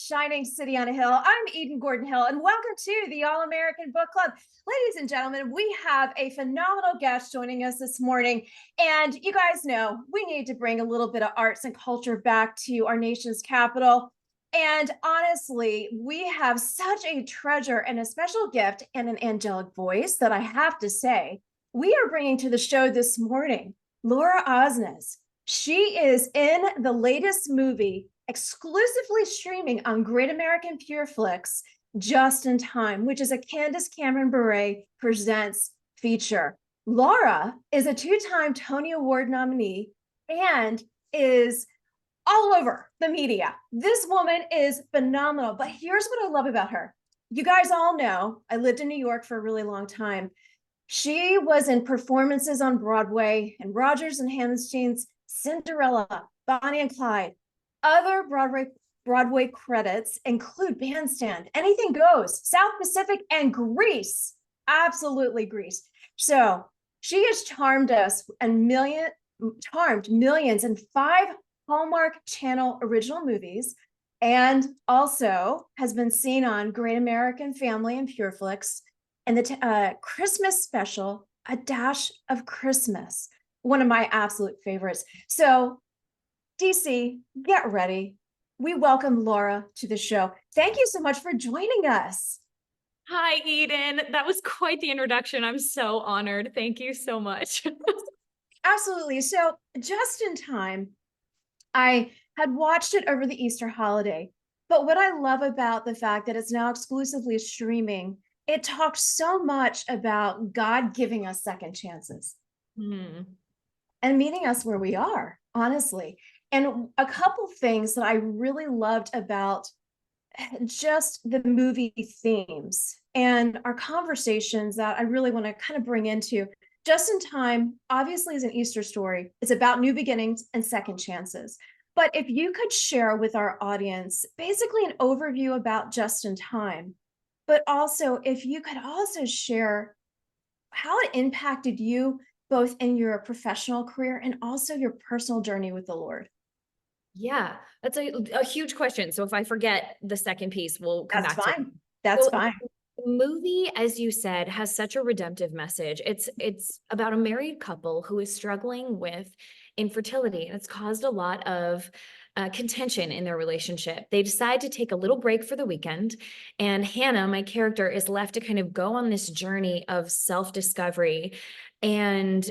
shining city on a hill. I'm Eden Gordon Hill, and welcome to the All American Book Club. Ladies and gentlemen, we have a phenomenal guest joining us this morning. And you guys know we need to bring a little bit of arts and culture back to our nation's capital. And honestly, we have such a treasure and a special gift and an angelic voice that I have to say, we are bringing to the show this morning, Laura Osnes. She is in the latest movie exclusively streaming on Great American Pure Flix, Just in Time, which is a Candace Bure Presents feature. Laura is a two-time Tony Award nominee and is all over the media. This woman is phenomenal, but here's what I love about her. You guys all know, I lived in New York for a really long time. She was in performances on Broadway and Rodgers and Hammerstein's Cinderella, Bonnie and Clyde. Other Broadway credits include Bandstand, Anything Goes, South Pacific, and Grease. Absolutely Grease. So she has charmed millions in 5 Hallmark Channel original movies, and also has been seen on Great American Family and Pure Flix, and the Christmas special, A Dash of Christmas, one of my absolute favorites. So, DC, get ready. We welcome Laura to the show. Thank you so much for joining us. Hi, Eden. That was quite the introduction. I'm so honored. Thank you so much. Absolutely. So, Just in Time, I had watched it over the Easter holiday, but what I love about the fact that it's now exclusively streaming, it talks so much about God giving us second chances and meeting us where we are, honestly. And a couple things that I really loved about just the movie themes and our conversations that I really want to kind of bring into Just in Time, obviously, is an Easter story. It's about new beginnings and second chances. But if you could share with our audience basically an overview about Just in Time, but also if you could also share how it impacted you both in your professional career and also your personal journey with the Lord. Yeah, that's a huge question. So if I forget the second piece, we'll come back to it. That's fine. The movie, as you said, has such a redemptive message. It's about a married couple who is struggling with infertility, and it's caused a lot of contention in their relationship. They decide to take a little break for the weekend, and Hannah, my character, is left to kind of go on this journey of self-discovery and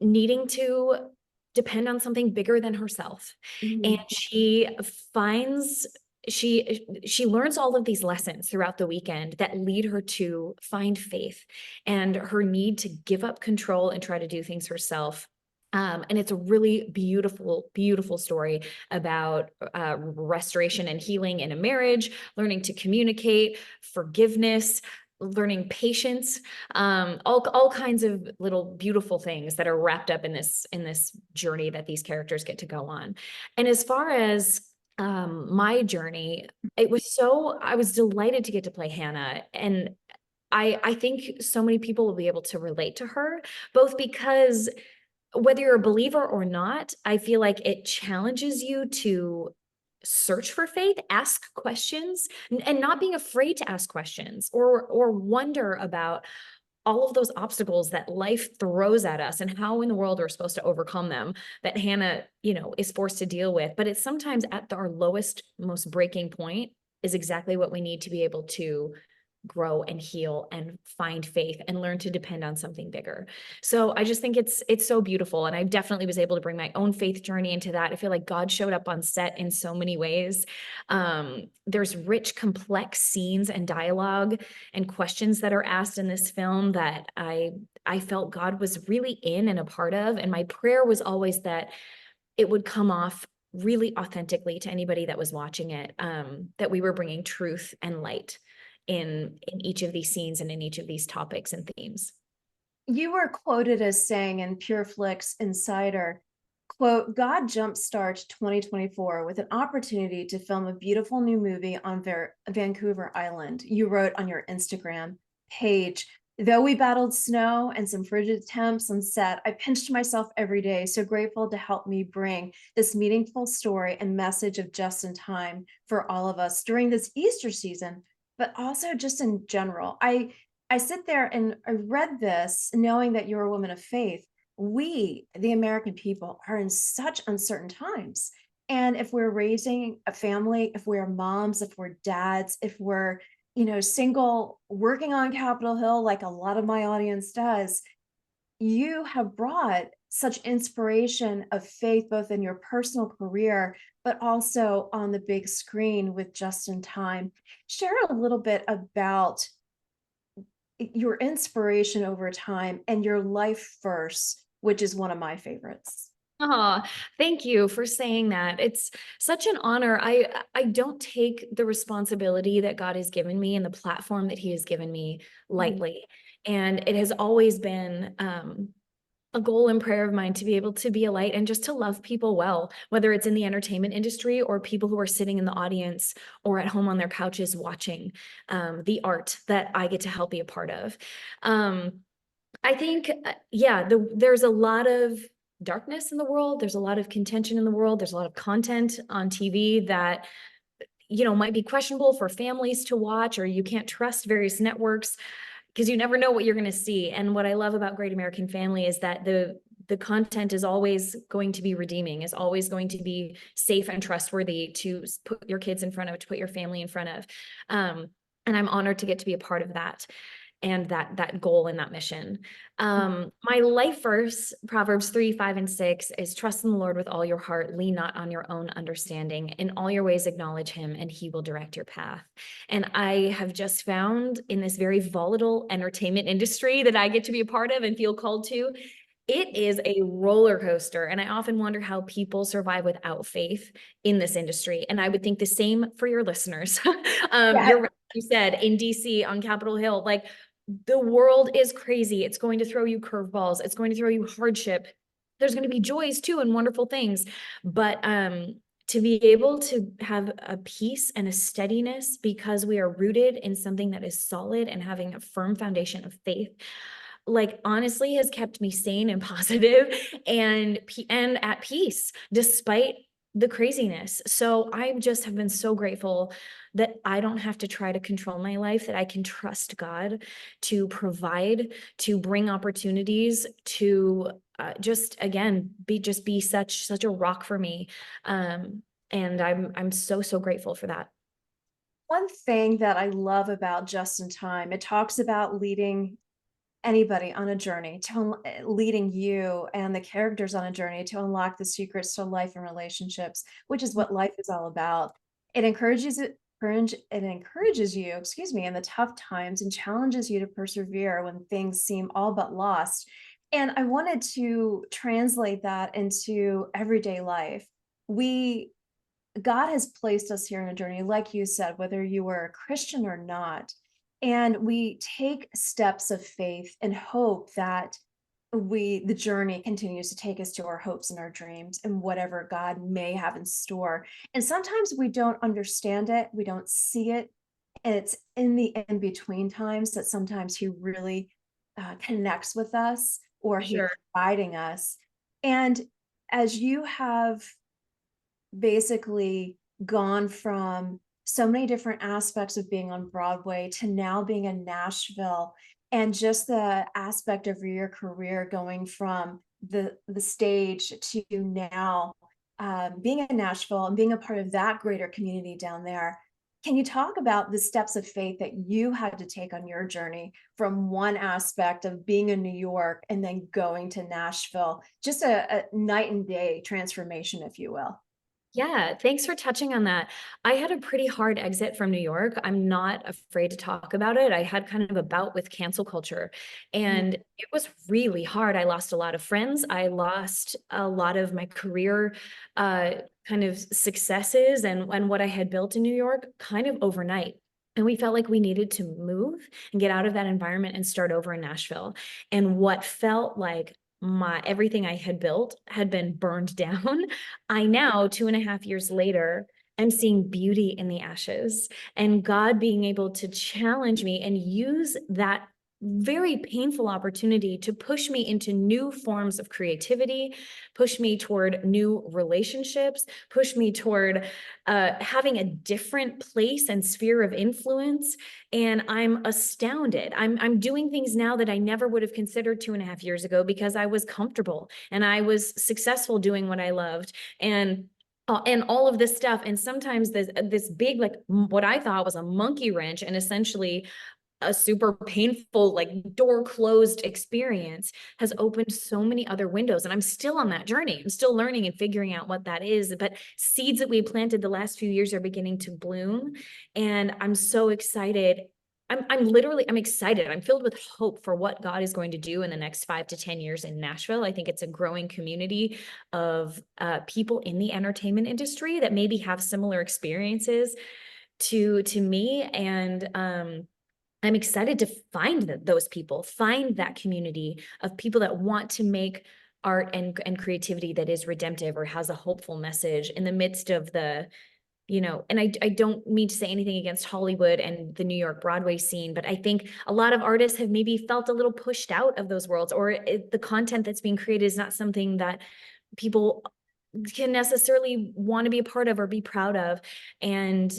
needing to depend on something bigger than herself. And she learns all of these lessons throughout the weekend that lead her to find faith and her need to give up control and try to do things herself. And it's a really beautiful, beautiful story about restoration and healing in a marriage, learning to communicate, forgiveness, learning patience, all kinds of little beautiful things that are wrapped up in this journey that these characters get to go on. And as far as my journey, I was delighted to get to play Hannah. And I think so many people will be able to relate to her, both because whether you're a believer or not, I feel like it challenges you to search for faith, ask questions, and not being afraid to ask questions or wonder about all of those obstacles that life throws at us and how in the world we're supposed to overcome them, that Hannah, is forced to deal with. But it's sometimes at our lowest, most breaking point is exactly what we need to be able to grow and heal and find faith and learn to depend on something bigger. So I just think it's so beautiful. And I definitely was able to bring my own faith journey into that. I feel like God showed up on set in so many ways. There's rich, complex scenes and dialogue and questions that are asked in this film that I felt God was really in and a part of. And my prayer was always that it would come off really authentically to anybody that was watching it, that we were bringing truth and light in each of these scenes and in each of these topics and themes. You were quoted as saying in Pure Flix Insider, quote, God jumpstarted 2024 with an opportunity to film a beautiful new movie on Vancouver Island. You wrote on your Instagram page. Though we battled snow and some frigid temps on set, I pinched myself every day, so grateful to help me bring this meaningful story and message of just in time for all of us during this Easter season, but also just in general. I sit there and I read this knowing that you're a woman of faith. We, the American people, are in such uncertain times. And if we're raising a family, if we're moms, if we're dads, if we're single working on Capitol Hill, like a lot of my audience does, you have brought such inspiration of faith, both in your personal career, but also on the big screen with Just in Time. Share a little bit about your inspiration over time and your life first, which is one of my favorites. Oh, thank you for saying that. It's such an honor. I don't take the responsibility that God has given me and the platform that he has given me Mhm. lightly. And it has always been a goal and prayer of mine to be able to be a light and just to love people well, whether it's in the entertainment industry or people who are sitting in the audience or at home on their couches watching the art that I get to help be a part of. Um, I think, yeah, there's a lot of darkness in the world. There's a lot of contention in the world. There's a lot of content on TV that, might be questionable for families to watch, or you can't trust various networks because you never know what you're going to see. And what I love about Great American Family is that the content is always going to be redeeming, is always going to be safe and trustworthy to put your kids in front of, to put your family in front of. And I'm honored to get to be a part of that and that goal and that mission. My life verse, Proverbs 3, 5, and 6 is trust in the Lord with all your heart, lean not on your own understanding. In all your ways, acknowledge him and he will direct your path. And I have just found in this very volatile entertainment industry that I get to be a part of and feel called to, it is a roller coaster. And I often wonder how people survive without faith in this industry. And I would think the same for your listeners. Yeah. You said in DC on Capitol Hill, like the world is crazy. It's going to throw you curveballs. It's going to throw you hardship. There's going to be joys too and wonderful things. But to be able to have a peace and a steadiness because we are rooted in something that is solid and having a firm foundation of faith, like honestly has kept me sane and positive and at peace despite the craziness. So I just have been so grateful that I don't have to try to control my life, that I can trust God to provide, to bring opportunities, to just again be such a rock for me. And I'm so grateful for that. One thing that I love about Just in Time, it talks about leading anybody on a journey leading you and the characters on a journey to unlock the secrets to life and relationships, which is what life is all about. It encourages you, excuse me, in the tough times and challenges you to persevere when things seem all but lost. And I wanted to translate that into everyday life. We God has placed us here in a journey, like you said, whether you were a Christian or not. And we take steps of faith and hope that the journey continues to take us to our hopes and our dreams and whatever God may have in store. And sometimes we don't understand it, we don't see it. And it's in the in between times that sometimes He really connects with us or He's Sure. guiding us. And as you have basically gone from so many different aspects of being on Broadway to now being in Nashville, and just the aspect of your career going from the stage to now being in Nashville and being a part of that greater community down there. Can you talk about the steps of faith that you had to take on your journey from one aspect of being in New York and then going to Nashville? Just a night and day transformation, if you will. Yeah, thanks for touching on that. I had a pretty hard exit from New York. I'm not afraid to talk about it. I had kind of a bout with cancel culture, and it was really hard. I lost a lot of friends. I lost a lot of my career kind of successes and what I had built in New York kind of overnight. And we felt like we needed to move and get out of that environment and start over in Nashville. And what felt like my everything I had built had been burned down. I now, 2.5 years later, am seeing beauty in the ashes and God being able to challenge me and use that very painful opportunity to push me into new forms of creativity, push me toward new relationships, push me toward having a different place and sphere of influence. And I'm astounded. I'm doing things now that I never would have considered 2.5 years ago because I was comfortable and I was successful doing what I loved. And all of this stuff. And sometimes this big, like what I thought was a monkey wrench and essentially a super painful, like door closed experience has opened so many other windows. And I'm still on that journey. I'm still learning and figuring out what that is. But seeds that we planted the last few years are beginning to bloom. And I'm so excited. I'm excited. I'm filled with hope for what God is going to do in the next 5 to 10 years in Nashville. I think it's a growing community of people in the entertainment industry that maybe have similar experiences to me. And I'm excited to find those people, find that community of people that want to make art and creativity that is redemptive or has a hopeful message in the midst of the, and I don't mean to say anything against Hollywood and the New York Broadway scene, but I think a lot of artists have maybe felt a little pushed out of those worlds, or the content that's being created is not something that people can necessarily want to be a part of or be proud of. And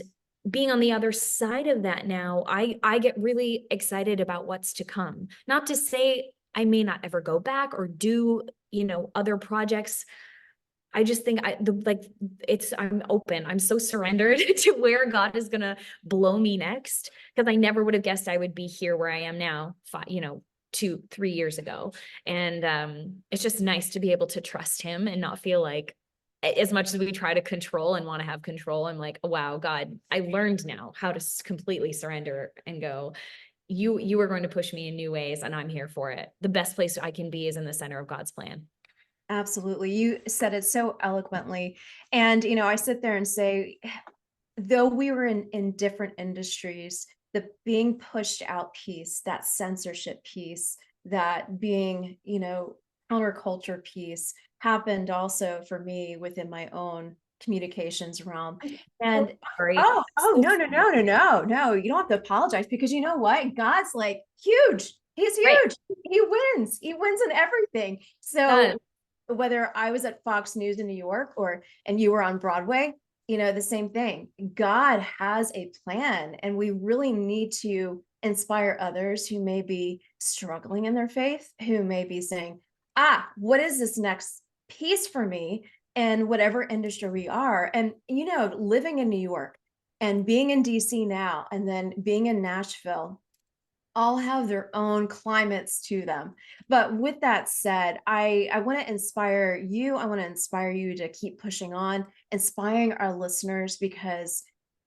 being on the other side of that now, I get really excited about what's to come. Not to say I may not ever go back or do, other projects. I just think I'm open. I'm so surrendered to where God is going to blow me next, because I never would have guessed I would be here where I am now, 2-3 years ago. And it's just nice to be able to trust him and not feel like, as much as we try to control and want to have control, I'm like, wow, God, I learned now how to completely surrender and go, you are going to push me in new ways and I'm here for it. The best place I can be is in the center of God's plan. Absolutely. You said it so eloquently. And, I sit there and say, though we were in different industries, the being pushed out piece, that censorship piece, that being, counterculture piece happened also for me within my own communications realm. And Sorry. no, you don't have to apologize, because you know what? God's like huge. He's Right. huge. He wins. He wins in everything. So whether I was at Fox News in New York and you were on Broadway, the same thing. God has a plan, and we really need to inspire others who may be struggling in their faith, who may be saying, what is this next piece for me in whatever industry we are? And, living in New York and being in DC now, and then being in Nashville, all have their own climates to them. But with that said, I want to inspire you. I want to inspire you to keep pushing on, inspiring our listeners, because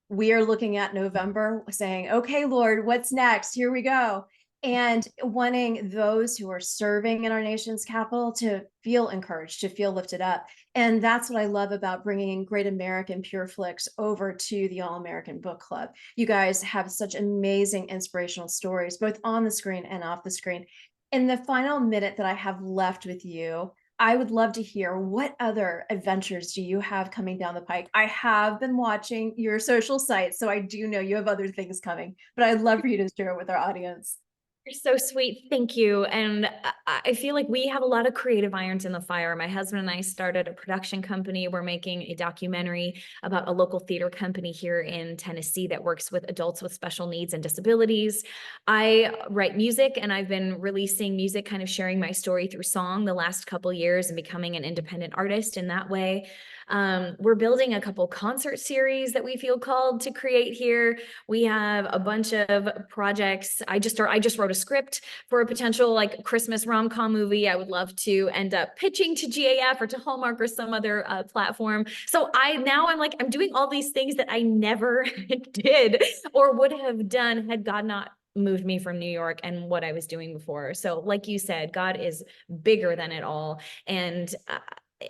we are looking at November saying, okay, Lord, what's next? Here we go. And wanting those who are serving in our nation's capital to feel encouraged, to feel lifted up. And that's what I love about bringing Great American Pure Flix over to the All American Book Club. You guys have such amazing inspirational stories, both on the screen and off the screen. In the final minute that I have left with you, I would love to hear, what other adventures do you have coming down the pike? I have been watching your social sites, so I do know you have other things coming, but I'd love for you to share it with our audience. You're so sweet. Thank you. And I feel like we have a lot of creative irons in the fire. My husband and I started a production company. We're making a documentary about a local theater company here in Tennessee that works with adults with special needs and disabilities. I write music, and I've been releasing music, kind of sharing my story through song the last couple years and becoming an independent artist in that way. We're building a couple concert series that we feel called to create here. We have a bunch of projects. I just wrote a script for a potential like Christmas rom-com movie. I would love to end up pitching to GAF or to Hallmark or some other platform. So I'm doing all these things that I never did or would have done had God not moved me from New York and what I was doing before. So like you said, God is bigger than it all, and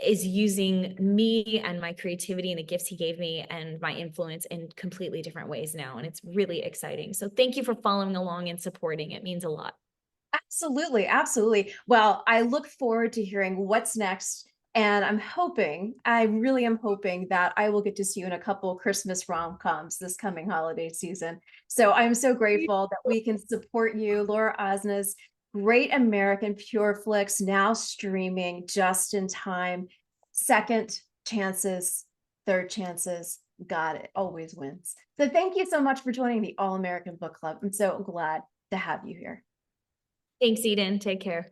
is using me and my creativity and the gifts he gave me and my influence in completely different ways now. And it's really exciting. So thank you for following along and supporting. It means a lot. Absolutely. Absolutely. Well, I look forward to hearing what's next And I really am hoping that I will get to see you in a couple Christmas rom-coms this coming holiday season. So I'm so grateful that we can support you, Laura Osnes, Great American Pure Flix, now streaming just in time. Second chances, third chances, got it, always wins. So thank you so much for joining the All American Book Club. I'm so glad to have you here. Thanks, Eden. Take care.